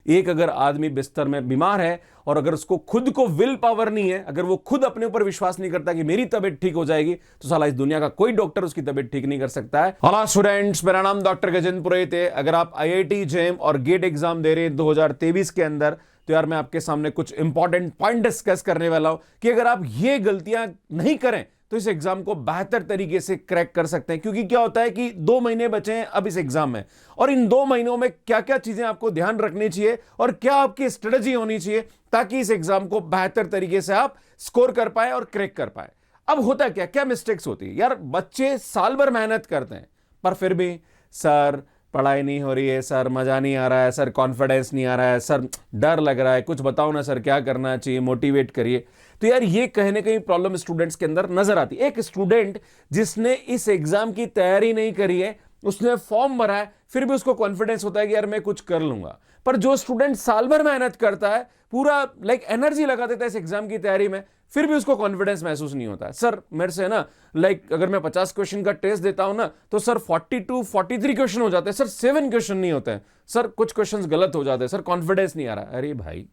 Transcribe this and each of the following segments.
एक अगर आदमी बिस्तर में बीमार है और अगर उसको खुद को विल पावर नहीं है, अगर वो खुद अपने ऊपर विश्वास नहीं करता कि मेरी तबीयत ठीक हो जाएगी, तो साला इस दुनिया का कोई डॉक्टर उसकी तबीयत ठीक नहीं कर सकता है। हेलो स्टूडेंट्स, मेरा नाम डॉक्टर गजेंद्र पुरोहित है। अगर आप IIT जेम और गेट एग्जाम दे रहे हैं 2023 के अंदर, तो यार मैं आपके सामने कुछ इंपॉर्टेंट पॉइंट डिस्कस करने वाला हूं कि अगर आप ये गलतियां नहीं करें तो इस एग्जाम को बेहतर तरीके से क्रैक कर सकते हैं। क्योंकि क्या होता है कि 2 महीने बचे हैं अब इस एग्जाम में, और इन 2 महीनों में क्या क्या चीजें आपको ध्यान रखनी चाहिए और क्या आपकी स्ट्रेटजी होनी चाहिए ताकि इस एग्जाम को बेहतर तरीके से आप स्कोर कर पाए और क्रैक कर पाए। अब होता क्या क्या मिस्टेक्स होती है यार, बच्चे साल भर मेहनत करते हैं पर फिर भी सर पढ़ाई नहीं हो रही है, सर मजा नहीं आ रहा है, सर कॉन्फिडेंस नहीं आ रहा है, सर डर लग रहा है, कुछ बताओ ना सर क्या करना चाहिए, मोटिवेट करिए। तो यार ये कहीं ना कहीं प्रॉब्लम स्टूडेंट्स के अंदर नजर आती है। एक स्टूडेंट जिसने इस एग्जाम की तैयारी नहीं करी है, उसने फॉर्म भरा है, फिर भी उसको कॉन्फिडेंस होता है कि यार मैं कुछ कर लूंगा। पर जो स्टूडेंट साल भर मेहनत करता है, पूरा एनर्जी लगा देता है इस एग्जाम की तैयारी में, फिर भी उसको कॉन्फिडेंस महसूस नहीं होता है। सर मेरे से ना अगर मैं 50 क्वेश्चन का टेस्ट देता हूं ना, तो सर 42 43 क्वेश्चन हो जाते हैं, सर 7 क्वेश्चन नहीं होते हैं, सर कुछ क्वेश्चन गलत हो जाते हैं, सर कॉन्फिडेंस नहीं आ रहा। अरे भाई,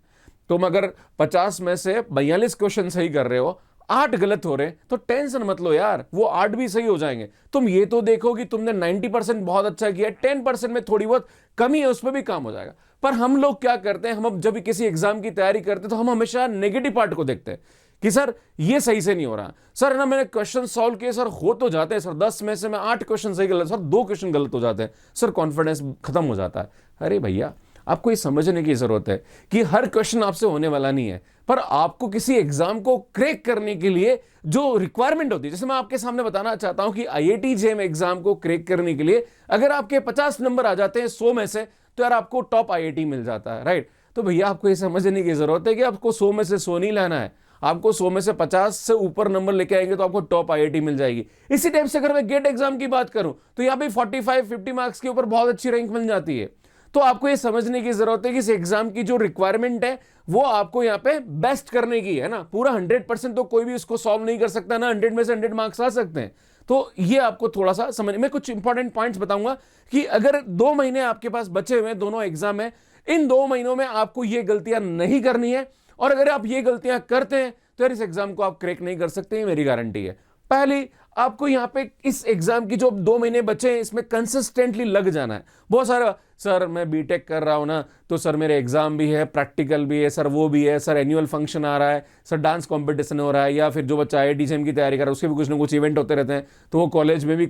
तुम अगर 50 में से 42 क्वेश्चन सही कर रहे हो, 8 गलत हो रहे, तो टेंशन मत लो यार, वो 8 भी सही हो जाएंगे। तुम ये तो देखो कि तुमने 90% बहुत अच्छा किया, 10% में थोड़ी बहुत कमी है, उसमें भी काम हो जाएगा। पर हम लोग क्या करते हैं, हम जब किसी एग्जाम की तैयारी करते हैं तो हम हमेशा नेगेटिव पार्ट को देखते हैं कि सर ये सही से नहीं हो रहा, सर ना मैंने क्वेश्चन सॉल्व किए, सर हो तो जाते हैं, सर 10 में से मैं 8 क्वेश्चन सही गलत, सर 2 क्वेश्चन गलत हो जाते हैं, सर कॉन्फिडेंस खत्म हो जाता है। अरे भैया, आपको ये समझने की जरूरत है कि हर क्वेश्चन आपसे होने वाला नहीं है, पर आपको किसी एग्जाम को क्रैक करने के लिए जो रिक्वायरमेंट होती है, जैसे मैं आपके सामने बताना चाहता हूं कि IIT जेम एग्जाम को क्रैक करने के लिए अगर आपके 50 नंबर आ जाते हैं 100 में से, तो यार आपको टॉप IIT मिल जाता है, राइट। तो भैया आपको ये समझने की जरूरत है कि आपको 100 में से 100 नहीं लाना है, आपको 100 में से 50 से ऊपर नंबर लेके आएंगे तो आपको टॉप IIT मिल जाएगी। इसी टाइप से अगर मैं गेट एग्जाम की बात करूं तो यहां पे 45-50 मार्क्स के ऊपर बहुत अच्छी रैंक मिल जाती है। तो आपको ये समझने की जरूरत है कि इस एग्जाम की जो रिक्वायरमेंट है वो आपको यहां पे बेस्ट करने की है ना। पूरा 100% तो कोई भी इसको सॉल्व नहीं कर सकता ना, 100 में से 100 मार्क्स आ सकते हैं। तो ये आपको थोड़ा सा समझ में, कुछ इंपॉर्टेंट पॉइंट्स बताऊंगा कि अगर 2 महीने आपके पास बचे हुए, दोनों एग्जाम है, इन 2 महीनों में आपको ये गलतियां नहीं करनी है, और अगर आप ये गलतियां करते हैं तो यार इस एग्जाम को आप क्रैक नहीं कर सकते, मेरी गारंटी है। पहली, आपको यहां पे इस एग्जाम की जो 2 महीने बचे हैं इसमें कंसिस्टेंटली लग जाना है। बहुत सारा सर मैं बीटेक कर रहा हूं ना, तो सर मेरे एग्जाम भी है, प्रैक्टिकल भी है, सर वो भी है, सर एनुअल फंक्शन आ रहा है, सर डांस कंपटीशन हो रहा है, या फिर जो बच्चा IIT जेम की तैयारी कर रहा है उसके भी कुछ ना कुछ इवेंट होते रहते हैं, तो वो कॉलेज में भी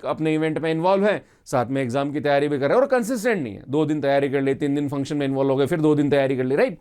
अपने इवेंट में इन्वॉल्व है, साथ में एग्जाम की तैयारी भी कर रहे हैं, और कंसिस्टेंट नहीं है, 2 दिन तैयारी कर ली, 3 दिन फंक्शन में इन्वॉल्व हो गए, फिर 2 दिन तैयारी कर ली, राइट।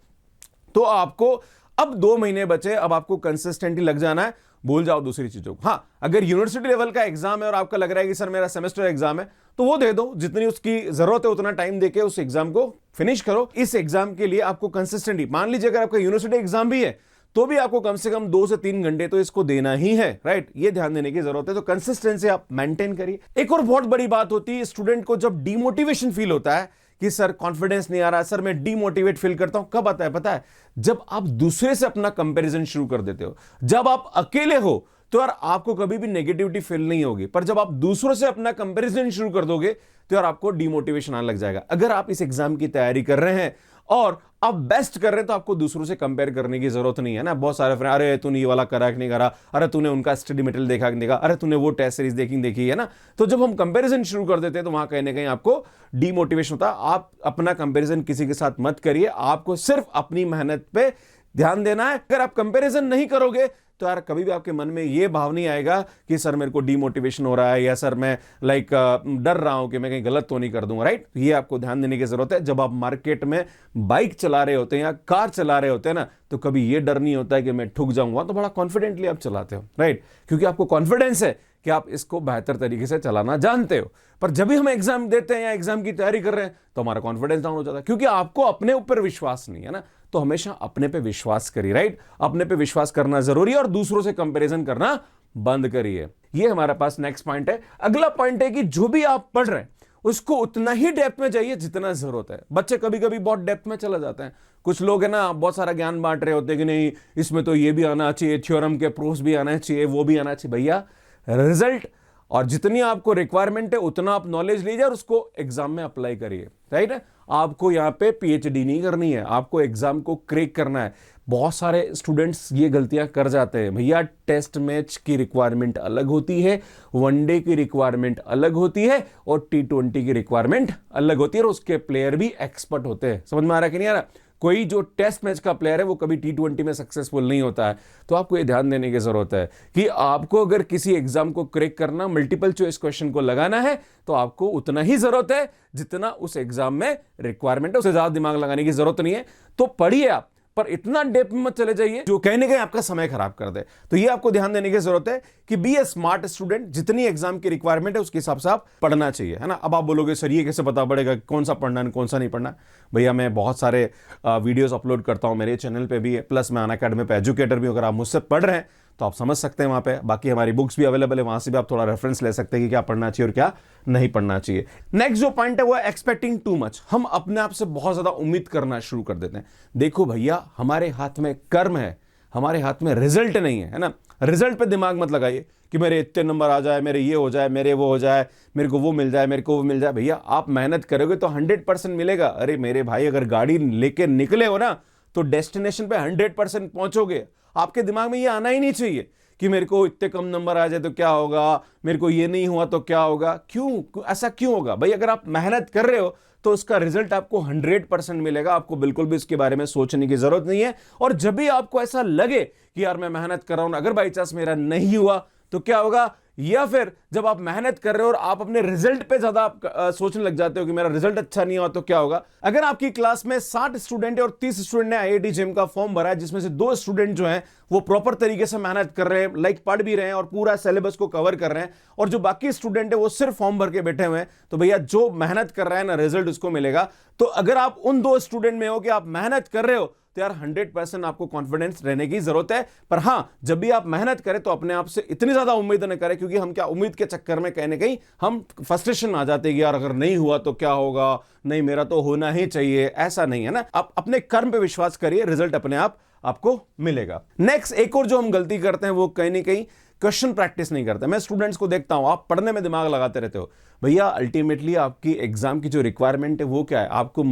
तो आपको अब 2 महीने बचे, अब आपको कंसिस्टेंटली लग जाना है, भूल जाओ दूसरी चीजों को। हाँ, अगर यूनिवर्सिटी लेवल का एग्जाम है और आपका लग रहा है कि सर मेरा सेमेस्टर एग्जाम है, तो वो दे दो, जितनी उसकी जरूरत है उतना टाइम देके उस एग्जाम को फिनिश करो। इस एग्जाम के लिए आपको कंसिस्टेंटली, मान लीजिए अगर आपका यूनिवर्सिटी एग्जाम भी है तो भी आपको कम से कम 2 से 3 घंटे तो इसको देना ही है, राइट। ये ध्यान देने की जरूरत है। तो कंसिस्टेंसी आप मेंटेन करिए। एक और बहुत बड़ी बात होती है, स्टूडेंट को जब डिमोटिवेशन फील होता है कि सर कॉन्फिडेंस नहीं आ रहा, सर मैं डीमोटिवेट फील करता हूं, कब आता है पता है? जब आप दूसरे से अपना कंपैरिजन शुरू कर देते हो। जब आप अकेले हो तो यार आपको कभी भी नेगेटिविटी फील नहीं होगी, पर जब आप दूसरों से अपना कंपैरिजन शुरू कर दोगे तो यार आपको डिमोटिवेशन आने लग जाएगा। अगर आप इस एग्जाम की तैयारी कर रहे हैं और आप बेस्ट कर रहे हैं तो आपको दूसरों से कंपेयर करने की जरूरत नहीं है ना। बहुत सारे फ्रेंड, अरे तूने ये वाला करा कि नहीं करा, अरे तूने उनका स्टडी मटेरियल देखा कि नहीं देखा, अरे तूने वो टेस्ट सीरीज देखी है ना। तो जब हम कंपैरिजन शुरू कर देते हैं तो वहां कहीं ना कहीं आपको डीमोटिवेशन होता है। आप अपना कंपैरिजन किसी के साथ मत करिए, आपको सिर्फ अपनी मेहनत पे ध्यान देना है। अगर आप कंपैरिजन नहीं करोगे तो यार कभी भी आपके मन में यह भाव नहीं आएगा कि सर मेरे को डीमोटिवेशन हो रहा है, या सर मैं डर रहा हूं कि मैं कहीं गलत तो नहीं कर दूंगा, राइट। ये आपको ध्यान देने की जरूरत है। जब आप मार्केट में बाइक चला रहे होते हैं या कार चला रहे होते हैं ना, तो कभी यह डर नहीं होता है कि मैं ठुक जाऊंगा, तो बड़ा कॉन्फिडेंटली आप चलाते हो, राइट, क्योंकि आपको कॉन्फिडेंस है कि आप इसको बेहतर तरीके से चलाना जानते हो। पर जब भी हम एग्जाम देते हैं या एग्जाम की तैयारी कर रहे हैं तो हमारा कॉन्फिडेंस डाउन हो जाता है, क्योंकि आपको अपने ऊपर विश्वास नहीं है ना। तो हमेशा अपने पे विश्वास करिए, राइट। अपने पे विश्वास करना जरूरी है और दूसरों से कंपैरिजन करना बंद करिए। ये हमारे पास नेक्स्ट पॉइंट है। अगला पॉइंट है कि जो भी आप पढ़ रहे हैं उसको उतना ही डेप्थ में जाइए जितना जरूरत है। बच्चे कभी कभी बहुत डेप्थ में चला जाते हैं। कुछ लोग है ना बहुत सारा ज्ञान बांट रहे होते हैं कि नहीं इसमें तो ये भी आना चाहिए, थ्योरम के प्रूफ्स भी आना चाहिए, वो भी आना चाहिए। भैया रिजल्ट और जितनी आपको रिक्वायरमेंट है उतना आप नॉलेज लीजिए और उसको एग्जाम में अप्लाई करिए, राइट है। आपको यहां पे पीएचडी नहीं करनी है, आपको एग्जाम को क्रैक करना है। बहुत सारे स्टूडेंट्स ये गलतियां कर जाते हैं, भैया टेस्ट मैच की रिक्वायरमेंट अलग होती है, वनडे की रिक्वायरमेंट अलग होती है और T20 की रिक्वायरमेंट अलग होती है और उसके प्लेयर भी एक्सपर्ट होते हैं। समझ में आ रहा है कि नहीं आ रहा? कोई जो टेस्ट मैच का प्लेयर है वो कभी T20 में सक्सेसफुल नहीं होता है। तो आपको ये ध्यान देने की जरूरत है कि आपको अगर किसी एग्जाम को क्रैक करना, मल्टीपल चॉइस क्वेश्चन को लगाना है तो आपको उतना ही जरूरत है जितना उस एग्जाम में रिक्वायरमेंट है, उससे ज्यादा दिमाग लगाने की जरूरत नहीं है। तो पढ़िए आप, पर इतना डेप्थ में मत चले जाइए जो कहने के आपका समय खराब कर दे। तो ये आपको ध्यान देने की जरूरत है कि बी ए स्मार्ट स्टूडेंट, जितनी एग्जाम की रिक्वायरमेंट है उसके हिसाब से आप पढ़ना चाहिए, है ना। अब आप बोलोगे सर ये कैसे पता पड़ेगा कौन सा पढ़ना है कौन सा नहीं पढ़ना? भैया मैं बहुत सारे वीडियोस अपलोड करता हूं मेरे चैनल पे भी, प्लस मैं अनअकैडमी पे एजुकेटर भी। अगर आप मुझसे पढ़ रहे हैं तो आप समझ सकते हैं वहां पे। बाकी हमारी बुक्स भी अवेलेबल है, वहां से भी आप थोड़ा रेफरेंस ले सकते हैं कि क्या पढ़ना चाहिए और क्या नहीं पढ़ना चाहिए। नेक्स्ट जो पॉइंट है वो है एक्सपेक्टिंग टू मच। हम अपने आप से बहुत ज्यादा उम्मीद करना शुरू कर देते हैं। देखो भैया, हमारे हाथ में कर्म है, हमारे हाथ में रिजल्ट नहीं है ना। रिजल्ट पे दिमाग मत लगाइए कि मेरे इतने नंबर आ जाए, मेरे ये हो जाए, मेरे वो हो जाए, मेरे को वो मिल जाए, मेरे को वो मिल जाए। भैया आप मेहनत करोगे तो 100% मिलेगा। अरे मेरे भाई, अगर गाड़ी लेके निकले हो ना तो डेस्टिनेशन पे 100% पहुंचोगे। आपके दिमाग में ये आना ही नहीं चाहिए कि मेरे को इतने कम नंबर आ जाए तो क्या होगा, मेरे को ये नहीं हुआ तो क्या होगा। क्यों ऐसा क्यों होगा भाई? अगर आप मेहनत कर रहे हो तो उसका रिजल्ट आपको 100% मिलेगा। आपको बिल्कुल भी इसके बारे में सोचने की जरूरत नहीं है। और जब भी आपको ऐसा लगे कि यार मैं मेहनत कर रहा हूं, अगर बाई चांस मेरा नहीं हुआ तो क्या होगा, या फिर जब आप मेहनत कर रहे हो और आप अपने रिजल्ट पे ज्यादा सोचने लग जाते हो कि मेरा रिजल्ट अच्छा नहीं हुआ तो क्या होगा। अगर आपकी क्लास में 60 स्टूडेंट है और 30 स्टूडेंट ने आईआईटी जेईई का फॉर्म भरा है, जिसमें से 2 स्टूडेंट जो हैं वो प्रॉपर तरीके से मेहनत कर रहे हैं, लाइक पढ़ भी रहे हैं और पूरा सिलेबस को कवर कर रहे हैं, और जो बाकी स्टूडेंट है वो सिर्फ फॉर्म भर के बैठे हुए हैं, तो भैया जो मेहनत कर रहा है ना रिजल्ट उसको मिलेगा। तो अगर आप उन 2 स्टूडेंट में हो कि आप मेहनत कर रहे हो तो यार 100% आपको कॉन्फिडेंस रहने की जरूरत है। पर हां, जब भी आप मेहनत करें तो अपने आप से इतनी ज्यादा उम्मीद न करें, क्योंकि हम क्या उम्मीद के चक्कर में कहीं ना कहीं हम फ्रस्ट्रेशन आ जाते हैं कि यार अगर नहीं हुआ तो क्या होगा, नहीं मेरा तो होना ही चाहिए। ऐसा नहीं है ना। आप अपने कर्म पे विश्वास करिए, रिजल्ट अपने आप आपको मिलेगा। नेक्स्ट एक और जो हम गलती करते हैं वो कहीं ना कहीं क्वेश्चन प्रैक्टिस नहीं करते। मैं स्टूडेंट्स को देखता हूं, आप पढ़ने में दिमाग लगाते रहते हो। भैया अल्टीमेटली आपकी एग्जाम की जो रिक्वायरमेंट है वो क्या है? आपको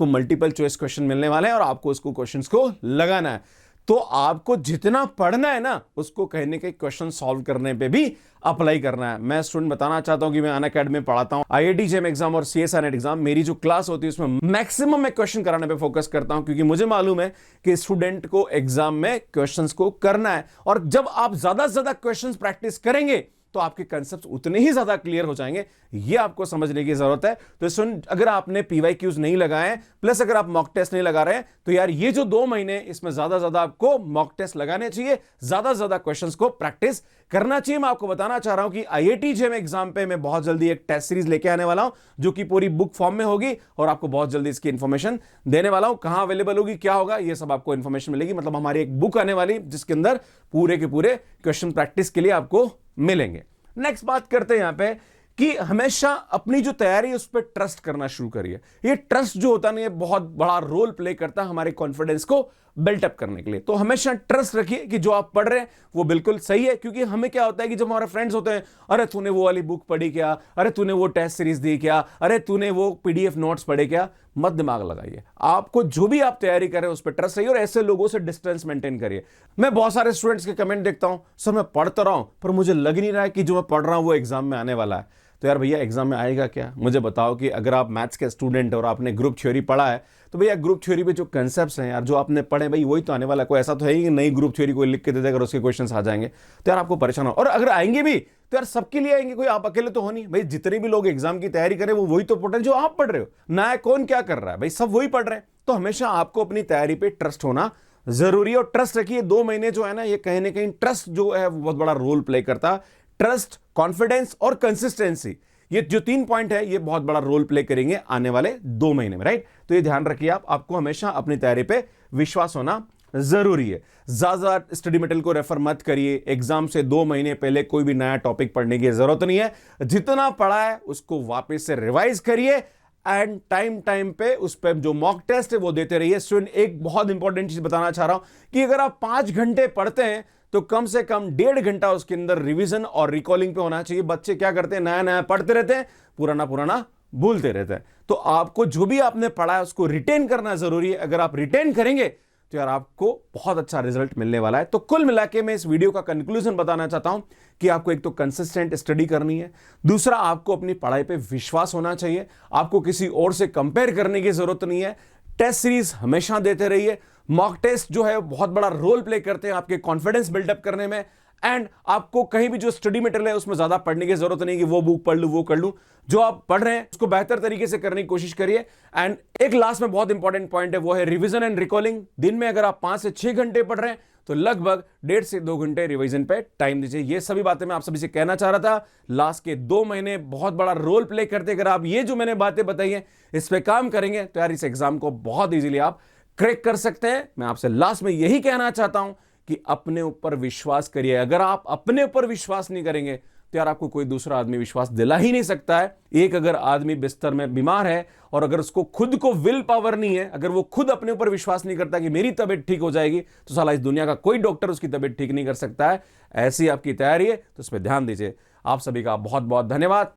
मल्टीपल चॉइस क्वेश्चन मिलने वाले हैं और आपको उसको क्वेश्चंस को लगाना है। तो आपको जितना पढ़ना है ना उसको कहने के क्वेश्चन सॉल्व करने पे भी अप्लाई करना है। मैं स्टूडेंट बताना चाहता हूं कि मैं अनअकैडमी में पढ़ाता हूं आईआईटी जेईई एग्जाम और सीएसआई नेट एग्जाम। मेरी जो क्लास होती है उसमें मैक्सिमम मैं क्वेश्चन कराने पे फोकस करता हूं, क्योंकि मुझे मालूम है कि स्टूडेंट को एग्जाम में क्वेश्चंस को करना है। और जब आप ज्यादा से ज्यादा क्वेश्चंस प्रैक्टिस करेंगे तो आपके कांसेप्ट उतने ही ज्यादा क्लियर हो जाएंगे। ये आपको समझने की जरूरत है। तो सुन, अगर आपने पीवाईक्यूज नहीं लगाए हैं, प्लस अगर आप मॉक टेस्ट नहीं लगा रहे हैं, तो यार ये जो 2 महीने इसमें ज्यादा ज्यादा आपको मॉक टेस्ट लगाने चाहिए, ज्यादा से ज्यादा क्वेश्चंस को प्रैक्टिस करना चाहिए। मैं आपको बताना चाह रहा हूं कि आईआईटी जेईई एग्जाम पे मैं बहुत जल्दी एक टेस्ट सीरीज लेके आने वाला हूं, जो कि पूरी बुक फॉर्म में होगी, और आपको बहुत जल्दी इसकी इंफॉर्मेशन देने वाला हूं। कहां अवेलेबल होगी, क्या होगा, ये सब आपको इंफॉर्मेशन मिलेगी। मतलब हमारी एक बुक आने वाली जिसके अंदर पूरे के पूरे क्वेश्चन प्रैक्टिस के लिए आपको मिलेंगे। नेक्स्ट बात करते हैं यहां पे कि हमेशा अपनी जो तैयारी है उस पर ट्रस्ट करना शुरू करिए। ये ट्रस्ट जो होता है ना, ये बहुत बड़ा रोल प्ले करता है हमारे कॉन्फिडेंस को बिल्टअप करने के लिए। तो हमेशा ट्रस्ट रखिए कि जो आप पढ़ रहे हैं वो बिल्कुल सही है। क्योंकि हमें क्या होता है कि जब हमारे फ्रेंड्स होते हैं, अरे तूने वो वाली बुक पढ़ी क्या, अरे तूने वो टेस्ट सीरीज दी क्या, अरे तूने वो पीडीएफ नोट्स पढ़े क्या। मत दिमाग लगाइए, आपको जो भी आप तैयारी कर रहे हैं उस पर ट्रस्ट रहिए और ऐसे लोगों से डिस्टेंस मेंटेन करिए। मैं बहुत सारे स्टूडेंट्स के कमेंट देखता हूं, सर मैं पढ़ता रहा हूं पर मुझे लग नहीं रहा है कि जो मैं पढ़ रहा हूं वो एग्जाम में आने वाला है। तो यार भैया एग्जाम में आएगा क्या? मुझे बताओ कि अगर आप मैथ्स के स्टूडेंट और आपने ग्रुप थ्योरी पढ़ा है, तो भैया ग्रुप थ्योरी पे जो कंसेप्ट्स हैं यार जो आपने पढ़े भाई वही तो आने वाला है। कोई ऐसा तो है ही नई ग्रुप थ्योरी कोई लिख के दे देगा और उसके क्वेश्चंस आ जाएंगे तो यार आपको परेशान हो। और अगर आएंगे भी तो यार सबके लिए आएंगे, कोई आप अकेले तो हो नहीं भाई। जितने भी लोग एग्जाम की तैयारी करें वो वही तो पढ़ रहे हैं जो आप पढ़ रहे हो ना। कौन क्या कर रहा है भाई, सब वही पढ़ रहे हैं। तो हमेशा आपको अपनी तैयारी पे ट्रस्ट होना जरूरी है। और ट्रस्ट रखिए, 2 महीने जो है ना, ये कहीं ना कहीं ट्रस्ट जो है बहुत बड़ा रोल प्ले करता है। ट्रस्ट, कॉन्फिडेंस और कंसिस्टेंसी, ये जो 3 पॉइंट है ये बहुत बड़ा रोल प्ले करेंगे आने वाले 2 महीने में, राइट। तो ये ध्यान रखिए, आपको हमेशा अपनी तैयारी पे विश्वास होना जरूरी है। ज्यादा स्टडी मटेरियल को रेफर मत करिए। एग्जाम से 2 महीने पहले कोई भी नया टॉपिक पढ़ने की जरूरत नहीं है। जितना पढ़ा है उसको वापस से रिवाइज करिए एंड टाइम पे उस पर जो मॉक टेस्ट है वो देते रहिए। स्टूडेंट, एक बहुत इंपॉर्टेंट चीज बताना चाह रहा हूं कि अगर आप 5 घंटे पढ़ते हैं तो कम से कम 1.5 घंटा उसके अंदर रिवीजन और रिकॉलिंग पे होना चाहिए। बच्चे क्या करते हैं, नया नया पढ़ते रहते हैं, पुराना पुराना भूलते रहते हैं। तो आपको जो भी आपने पढ़ा है उसको रिटेन करना जरूरी है। अगर आप रिटेन करेंगे तो यार आपको बहुत अच्छा रिजल्ट मिलने वाला है। तो कुल मिला के मैं इस वीडियो का कंक्लूजन बताना चाहता हूं कि आपको एक तो कंसिस्टेंट स्टडी करनी है, दूसरा आपको अपनी पढ़ाई पे विश्वास होना चाहिए, आपको किसी और से कंपेयर करने की जरूरत नहीं है। टेस्ट सीरीज हमेशा देते रहिए। मॉक टेस्ट जो है बहुत बड़ा रोल प्ले करते हैं आपके कॉन्फिडेंस बिल्डअप करने में। एंड आपको कहीं भी जो स्टडी मटेरियल है उसमें ज्यादा पढ़ने की जरूरत नहीं कि वो बुक पढ़ लूं वो कर लूं। जो आप पढ़ रहे हैं उसको बेहतर तरीके से करने की कोशिश करिए। एंड एक लास्ट में बहुत इंपॉर्टेंट पॉइंट है, वो है रिवीजन एंड रिकॉलिंग। दिन में अगर आप 5 से 6 घंटे पढ़ रहे हैं तो लगभग 1.5 से 2 घंटे रिवीजन पे टाइम दीजिए। ये सभी बातें मैं आप सभी से कहना चाह रहा था। लास्ट के 2 महीने बहुत बड़ा रोल प्ले करते, अगर आप ये जो मैंने बातें बताई हैं इस पे काम करेंगे तो यार इस एग्जाम को बहुत इजीली आप क्रैक कर सकते हैं। मैं आपसे लास्ट में यही कहना चाहता हूं कि अपने ऊपर विश्वास करिए। अगर आप अपने ऊपर विश्वास नहीं करेंगे तो यार आपको कोई दूसरा आदमी विश्वास दिला ही नहीं सकता है। एक अगर आदमी बिस्तर में बीमार है और अगर उसको खुद को विल पावर नहीं है, अगर वो खुद अपने ऊपर विश्वास नहीं करता कि मेरी तबीयत ठीक हो जाएगी, तो साला इस दुनिया का कोई डॉक्टर उसकी तबीयत ठीक नहीं कर सकता है। ऐसी आपकी तैयारी है तो उस पर ध्यान दीजिए। आप सभी का बहुत बहुत धन्यवाद।